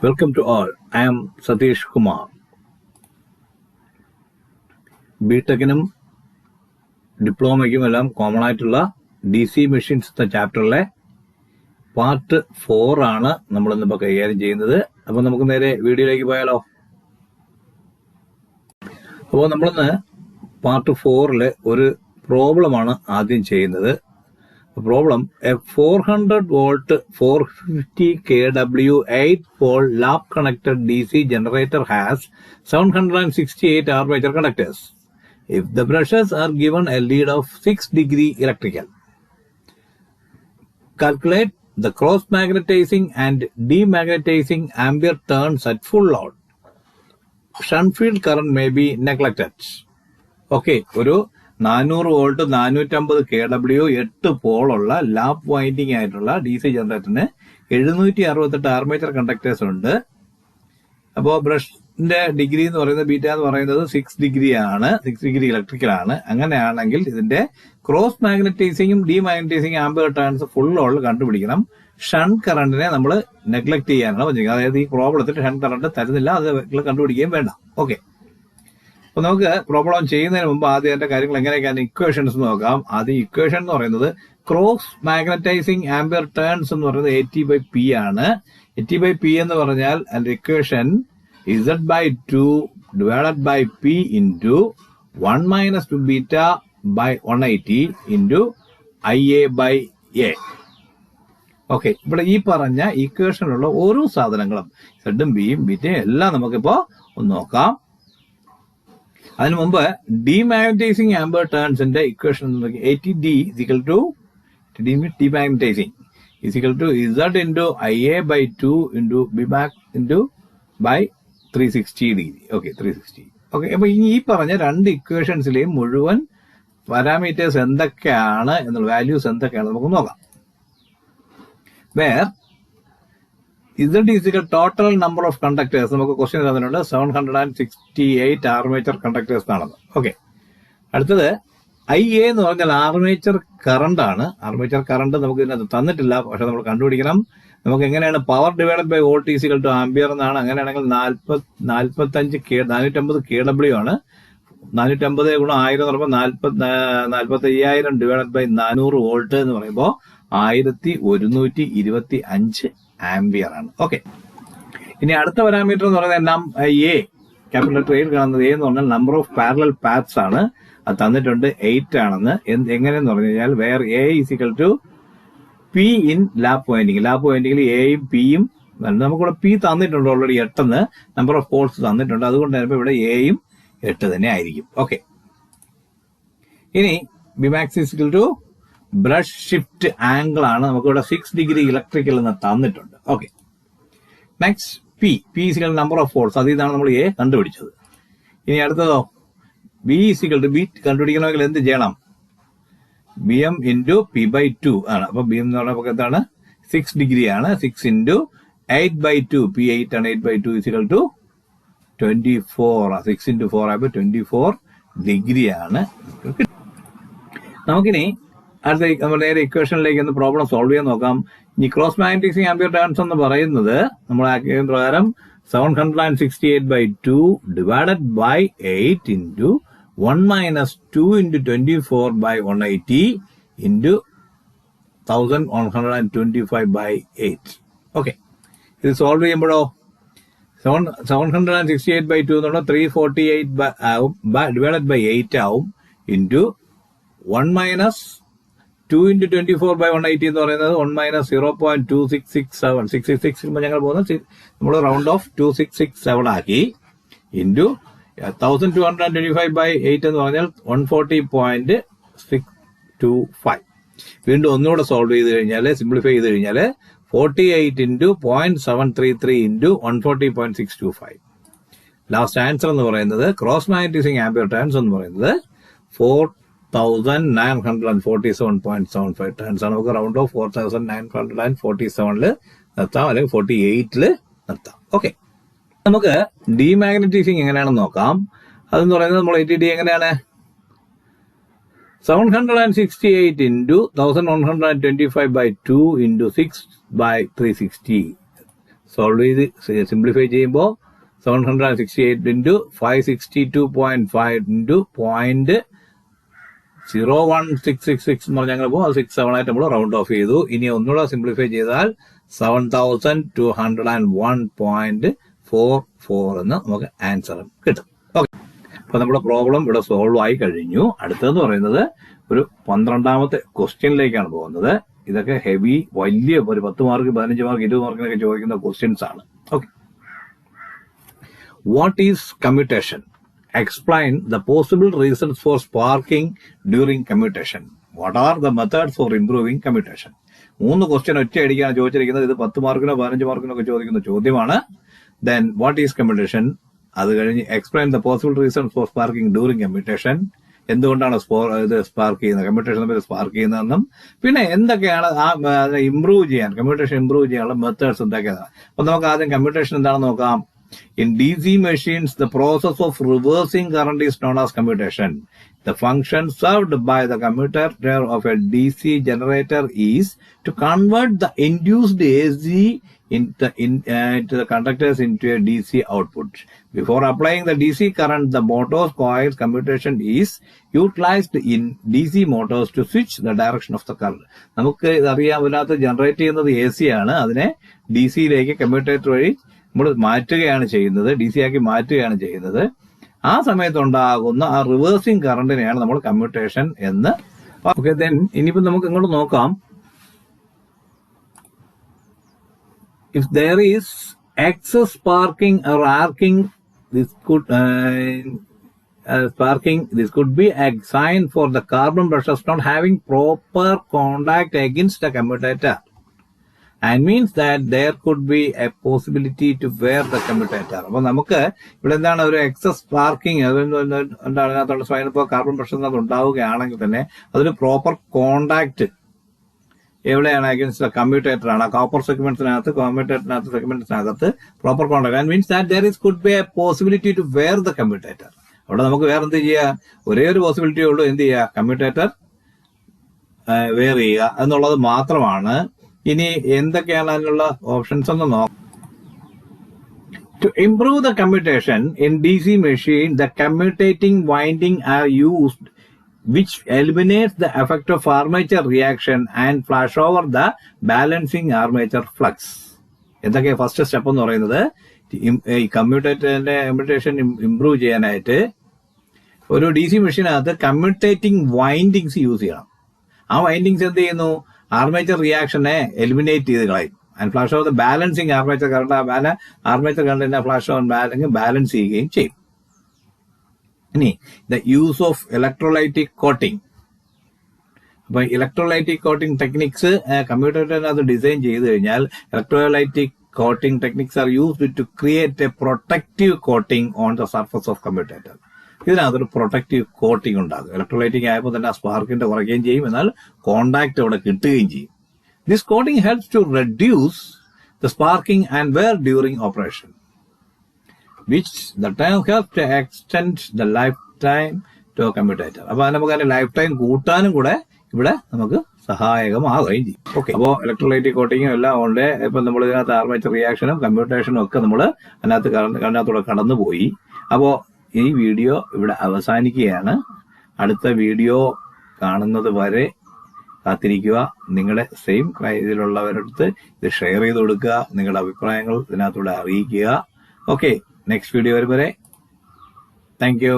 Welcome to all. I am Satish Kumar. ബിടെക്കിനും ഡിപ്ലോമയ്ക്കുമെല്ലാം common ആയിട്ടുള്ള DC മെഷീൻസ് എന്ന ചാപ്റ്ററിലെ പാർട്ട് 4 ആണ് നമ്മളിന്നിപ്പോൾ കൈകാര്യം ചെയ്യുന്നത്. അപ്പോൾ നമുക്ക് നേരെ വീഡിയോയിലേക്ക് പോയാലോ. അപ്പോൾ നമ്മളിന്ന് പാർട്ട് 4 ഒരു പ്രോബ്ലമാണ് ആദ്യം ചെയ്യുന്നത്. Problem: a 400 volt 450 kW 8-pole lap connected DC generator has 768 armature conductors. If the brushes are given a lead of 6 degree electrical, calculate the cross magnetizing and demagnetizing ampere turns at full load. Shunt field current may be neglected. Okay, ഒരു 400 volt 450 kW 8 പോളുള്ള lap winding ആയിട്ടുള്ള DC ജനറേറ്ററിന് 768 armature conductors ഉണ്ട്. അപ്പോൾ ബ്രഷിന്റെ degree എന്ന് പറയുന്നത് beta എന്ന് പറയുന്നത് 6 degree ആണ്, 6 degree electrical ആണ്. അങ്ങനെയാണെങ്കിൽ ഇതിന്റെ ക്രോസ് മാഗ്നറ്റൈസിങ്ങും ഡിമാഗ്നറ്റൈസിങ് ആംപിയർ ടേൺസ് ഫുൾ ലോഡിൽ കണ്ടുപിടിക്കണം. ഷണ്ട് കറണ്ടിനെ നമ്മൾ നെഗ്ലക്ട് ചെയ്യാനാണ് പറഞ്ഞിരിക്കുന്നത്. അതായത് ഈ പ്രോബ്ലത്തിൽ ഷണ്ട് കറണ്ട് തരുന്നില്ല, അത് കണ്ടുപിടിക്കുകയും വേണ്ട. ഓക്കെ, അപ്പൊ നമുക്ക് പ്രോബ്ലം ചെയ്യുന്നതിന് മുമ്പ് ആദ്യം അതിന്റെ കാര്യങ്ങൾ എങ്ങനെയൊക്കെയാണ് ഇക്വേഷൻസ് നോക്കാം. ആദ്യം ഇക്വേഷൻ എന്ന് പറയുന്നത് ക്രോസ് മാഗ്നറ്റൈസിങ് ആംപിയർ ടേൺസ് എന്ന് പറയുന്നത് AT/P ആണ്. AT/P എന്ന് പറഞ്ഞാൽ അതിന്റെ equation Z/2 divided by P into 1 minus 2 beta by 180 into IA/A. Okay, ഇവിടെ ഈ പറഞ്ഞ ഇക്വേഷനിലുള്ള ഓരോ സാധനങ്ങളും സെഡും ബിയും ബീറ്റയും എല്ലാം നമുക്കിപ്പോ ഒന്ന് നോക്കാം. അതിനു മുമ്പ് ഡിമാഗ്നറ്റൈസിങ് ആംപിയർ ടേൺസിന്റെ equation ATD equal to demagnetising equal to Z into IA/2 into ബിമാക് into by 360 degree. Okay, 360. Okay, അപ്പൊ ഈ പറഞ്ഞ രണ്ട് ഇക്വേഷൻസിലെയും മുഴുവൻ പാരാമീറ്റേഴ്സ് എന്തൊക്കെയാണ് എന്നുള്ള വാല്യൂസ് എന്തൊക്കെയാണ് നമുക്ക് നോക്കാം. Where Z is the total number of conductors. നമുക്ക് ക്വസ്റ്റ്യൻ തന്നിട്ടുണ്ട് 768 ആർമേച്ചർ കണ്ടക്ടേഴ്സ് ആണെന്ന്. ഓക്കെ, അടുത്തത് IA എന്ന് പറഞ്ഞാൽ ആർമേച്ചർ കറണ്ട് ആണ്. ആർമേച്ചർ കറണ്ട് നമുക്ക് ഇതിനകത്ത് തന്നിട്ടില്ല, പക്ഷെ നമ്മൾ കണ്ടുപിടിക്കണം. നമുക്ക് എങ്ങനെയാണ് power divided by volt equal to ampere എന്നാണ്. അങ്ങനെയാണെങ്കിൽ 450 kW ആണ്. 450 ഗുണം 1000 എന്ന് പറയുമ്പോൾ 45,000 ഡിവൈഡഡ് ബൈ 400 വോൾട്ട് എന്ന് പറയുമ്പോൾ 1125 ആംപിയർ ആണ്. ഓക്കെ, ഇനി അടുത്ത പാരാമീറ്റർ എന്ന് പറയുന്നത് A, ക്യാപിറ്റൽ ലെറ്റർ A കാണുന്നത് A എന്ന് പറഞ്ഞാൽ നമ്പർ ഓഫ് പാരലൽ പാത്സ് ആണ്. അത് തന്നിട്ടുണ്ട് 8 ആണെന്ന്. എങ്ങനെയെന്ന് പറഞ്ഞു കഴിഞ്ഞാൽ where A is equal to P in lap winding. Lap വൈൻഡിങ്ങിൽ Aയും Pയും നമുക്കിവിടെ P തന്നിട്ടുണ്ട് ഓൾറെഡി 8 നമ്പർ ഓഫ് പോൾസ് തന്നിട്ടുണ്ട്. അതുകൊണ്ട് തന്നെ ഇവിടെ Aയും 8 തന്നെ ആയിരിക്കും. ഓക്കെ, ഇനി B max is equal to brush shift angle ആണ്. നമുക്കിവിടെ 6 ഡിഗ്രി ഇലക്ട്രിക്കൽ എന്ന് തന്നിട്ടുണ്ട്. Okay, next P is equal number of poles. അത് ഇതാണ് നമ്മൾ A കണ്ടുപിടിച്ചത്. ഇനി അടുത്തതോ B ഈസിക്കൽ ടു B കണ്ടുപിടിക്കണമെങ്കിൽ എന്ത് ചെയ്യണം? BM ഇൻറ്റു P/2 ആണ്. അപ്പൊ BM എന്ന് പറയുമ്പോൾ എന്താണ്? 6 ഡിഗ്രി ആണ്. 6 ഇൻറ്റു 8/2 P8 ആണ്. 8/2 ഈസിക്കൽ ടു 24. 6 ഇൻറ്റു 4 ആയപ്പോൾ 24 ഡിഗ്രി ആണ്. നമുക്കിനി അടുത്ത നമ്മുടെ നേരെ ഇക്വേഷനിലേക്ക് ഒന്ന് പ്രോബ്ലം സോൾവ് ചെയ്യാൻ നോക്കാം. ഈ ക്രോസ് മാഗ്നറ്റൈസിങ് ആംപിയർ ടേൺസ് എന്ന് പറയുന്നത് നമ്മൾ പ്രകാരം 768/2 divided by 8 into 1 minus 2 into 24 by 180 into 1125/8. Okay, ഇത് സോൾവ് ചെയ്യുമ്പോഴോ 768/2 എന്നുള്ള 348 ആവും, ഡിവൈഡഡ് ബൈ 8 ആവും, ഇൻറ്റു 1 മൈനസ് 2 ഇൻറ്റു 24 ബൈ 180 എന്ന് പറയുന്നത് 1 മൈനസ് 0.2667. 666 ഞങ്ങൾ പോകുന്നത് നമ്മൾ റൗണ്ട് ഓഫ് 2667 ആക്കി, ഇൻറ്റു 1225/8 എന്ന് പറഞ്ഞാൽ 140.625. വീണ്ടും ഒന്നുകൂടെ സോൾവ് ചെയ്ത് കഴിഞ്ഞാൽ, സിംപ്ലിഫൈ ചെയ്ത് കഴിഞ്ഞാൽ 48 ഇൻറ്റു 0.733 ഇൻറ്റു 140.625. ലാസ്റ്റ് ആൻസർ എന്ന് പറയുന്നത് ക്രോസ് മാഗ്നറ്റൈസിങ് ആംപിയർ ടേൺസ് എന്ന് പറയുന്നത് 4,947.75 ടേൺസ് ആണ്. നമുക്ക് റൗണ്ട് ഓഫ് 4,947 നിർത്താം, അല്ലെങ്കിൽ 48 നിർത്താം. ഓക്കെ, നമുക്ക് ഡിമാഗ്നറ്റൈസിങ് എങ്ങനെയാണെന്ന് നോക്കാം. അതെന്ന് പറയുന്നത് നമ്മൾ ATD എങ്ങനെയാണ്? 768 into 1125/2 into 6/360. സോൾവ് ചെയ്ത് സിംപ്ലിഫൈ ചെയ്യുമ്പോൾ 768 into 562.5 into 0.01666 എന്ന് പറഞ്ഞാൽ പോകും. അത് 67 ആയിട്ട് നമ്മൾ റൗണ്ട് ഓഫ് ചെയ്തു. ഇനി ഒന്നുകൂടെ സിംപ്ലിഫൈ ചെയ്താൽ 7201.44 എന്ന് നമുക്ക് ആൻസർ കിട്ടും. ഓക്കെ, അപ്പൊ നമ്മുടെ പ്രോബ്ലം ഇവിടെ സോൾവ് ആയി കഴിഞ്ഞു. അടുത്തതെന്ന് പറയുന്നത് ഒരു 12ാമത്തെ ക്വസ്റ്റ്യനിലേക്കാണ് പോകുന്നത്. ഇതൊക്കെ ഹെവി, വലിയ ഒരു 10 മാർക്ക് 15 മാർക്ക് 20 മാർക്കിനൊക്കെ ചോദിക്കുന്ന ക്വസ്റ്റ്യൻസ് ആണ്. Okay, what is commutation? Explain the possible reasons for sparking during commutation. What are the methods for improving commutation? 3 question ഒറ്റയടിക്കാണ് ചോദിച്ചിരിക്കുന്നത്. ഇത് 10 മാർക്കിനോ 15 മാർക്കിനോ ഒക്കെ ചോദിക്കുന്ന ചോദ്യമാണ്. Then what is commutation? അത് കഴിഞ്ഞ് explain the possible reasons for sparking during commutation. എന്തുകൊണ്ടാണ് ഇത് spark ചെയ്യുന്നത്, കമ്മ്യൂട്ടേഷൻ സ്പാർക്ക് ചെയ്യുന്നതെന്നും, പിന്നെ എന്തൊക്കെയാണ് ഇംപ്രൂവ് ചെയ്യാൻ, കമ്മ്യൂട്ടേഷൻ ഇംപ്രൂവ് ചെയ്യാനുള്ള മെത്തേഡ്സ് എന്തൊക്കെയാണ്. അപ്പൊ നമുക്ക് ആദ്യം കമ്മ്യൂട്ടേഷൻ എന്താണെന്ന് നോക്കാം. In DC machines, the process of reversing current is known as commutation. The function served by the commutator of a DC generator is to convert the induced AC into the conductors into a DC output. Before applying the DC current, the motor's coil's commutation is utilized in DC motors to switch the direction of the current. നമുക്ക് അറിയാം, അതിനകത്ത് generate ചെയ്യുന്നത് AC ആണ്. അതിനെ DCയിലേക്ക് commutator വഴി നമ്മൾ മാറ്റുകയാണ് ചെയ്യുന്നത്, DC ആക്കി മാറ്റുകയാണ് ചെയ്യുന്നത്. ആ സമയത്തുണ്ടാകുന്ന ആ റിവേഴ്സിംഗ് കറണ്ടിനെയാണ് നമ്മൾ കമ്മ്യൂട്ടേഷൻ എന്ന്. ഓക്കെ, ദെൻ ഇനിയിപ്പോ നമുക്ക് ഇങ്ങോട്ട് നോക്കാം. If there is excess sparking or arcing, this could be a sign for the carbon brushes not having proper contact against the commutator, and means that there could be a possibility to wear the commutator. അപ്പൊ നമുക്ക് ഇവിടെ എന്താണ് ഒരു excess sparking, എന്താണ് അതിനകത്തുള്ള സ്വയം ഇപ്പോൾ carbon pressure ഉണ്ടാവുകയാണെങ്കിൽ തന്നെ അതൊരു പ്രോപ്പർ കോണ്ടാക്ട് എവിടെയാണ് അഗൈൻസ്റ്റ് കമ്മ്യൂട്ടേറ്റർ ആണ്. കോപ്പർ സെഗ്മെന്റിനകത്ത് proper contact, and means that there could be a possibility to wear the commutator. അവിടെ നമുക്ക് വേറെ എന്ത് ചെയ്യുക, ഒരേ ഒരു പോസിബിലിറ്റി ഉള്ളൂ, എന്ത് ചെയ്യുക, കമ്മ്യൂട്ടേറ്റർ വെയർ ചെയ്യുക എന്നുള്ളത് മാത്രമാണ്. ഇനി എന്തൊക്കെയാണ് അതിനുള്ള ഓപ്ഷൻസ് എന്ന് നോക്കാം. To improve the commutation in DC machine, the commutating winding are used, which eliminates the effect of armature reaction and flash over the balancing armature flux. എന്തൊക്കെ ഫസ്റ്റ് സ്റ്റെപ്പ് എന്ന് പറയുന്നത്, ഈ കമ്മ്യൂട്ടേഷൻ ഇംപ്രൂവ് ചെയ്യാനായിട്ട് ഒരു DC മെഷീനകത്ത് commutating windings use ചെയ്യണം. ആ windings എന്ത് ചെയ്യുന്നു, ആർമേച്ചർ റിയാക്ഷനെ എലിമിനേറ്റ് ചെയ്ത് കളയും. And flash over the balancing armature current, armature കറണ്ടിനെ ഫ്ലാഷ് ഓവർ ബാലൻസ് ചെയ്യുകയും ചെയ്യും. ഇനി the use of electrolytic coating. അപ്പൊ ഇലക്ട്രോലൈറ്റിക് കോട്ടിംഗ് ടെക്നിക്സ് കമ്പ്യൂട്ടറിനകത്ത് ഡിസൈൻ ചെയ്ത് കഴിഞ്ഞാൽ electrolytic coating techniques are used to create a protective coating on the surface of commutator. ഇതിനകത്തൊരു protective coating ഉണ്ടാകും. ഇലക്ട്രോലൈറ്റിക് ആയപ്പോൾ തന്നെ ആ സ്പാർക്കിന്റെ കുറയ്ക്കുകയും ചെയ്യും, എന്നാൽ കോണ്ടാക്ട് അവിടെ കിട്ടുകയും ചെയ്യും. This coating helps to reduce the sparking and wear during operation, which the time helps to extend the lifetime to a commutator. അപ്പൊ നമുക്ക് അതിന്റെ ലൈഫ് ടൈം കൂട്ടാനും കൂടെ ഇവിടെ നമുക്ക് സഹായകമാകുകയും ചെയ്യും. ഓക്കെ, അപ്പോൾ ഇലക്ട്രോലൈറ്റിക് കോട്ടിങ്ങും എല്ലാം ഉണ്ട്. ഇപ്പൊ നമ്മൾ ഇതിനകത്ത് ആർമേച്ചർ റിയാക്ഷനും കമ്മ്യൂട്ടേഷനും ഒക്കെ നമ്മൾ അതിനകത്തൂടെ കടന്നുപോയി. അപ്പോ ഈ വീഡിയോ ഇവിടെ അവസാനിക്കുകയാണ്. അടുത്ത വീഡിയോ കാണുന്നത് വരെ കാത്തിരിക്കുക. നിങ്ങളുടെ സെയിം ഇതിലുള്ളവരടുത്ത് ഇത് ഷെയർ ചെയ്ത് കൊടുക്കുക. നിങ്ങളുടെ അഭിപ്രായങ്ങൾ ഇതിനകത്തൂടെ അറിയിക്കുക. ഓക്കെ, നെക്സ്റ്റ് വീഡിയോ വരെ. Thank you.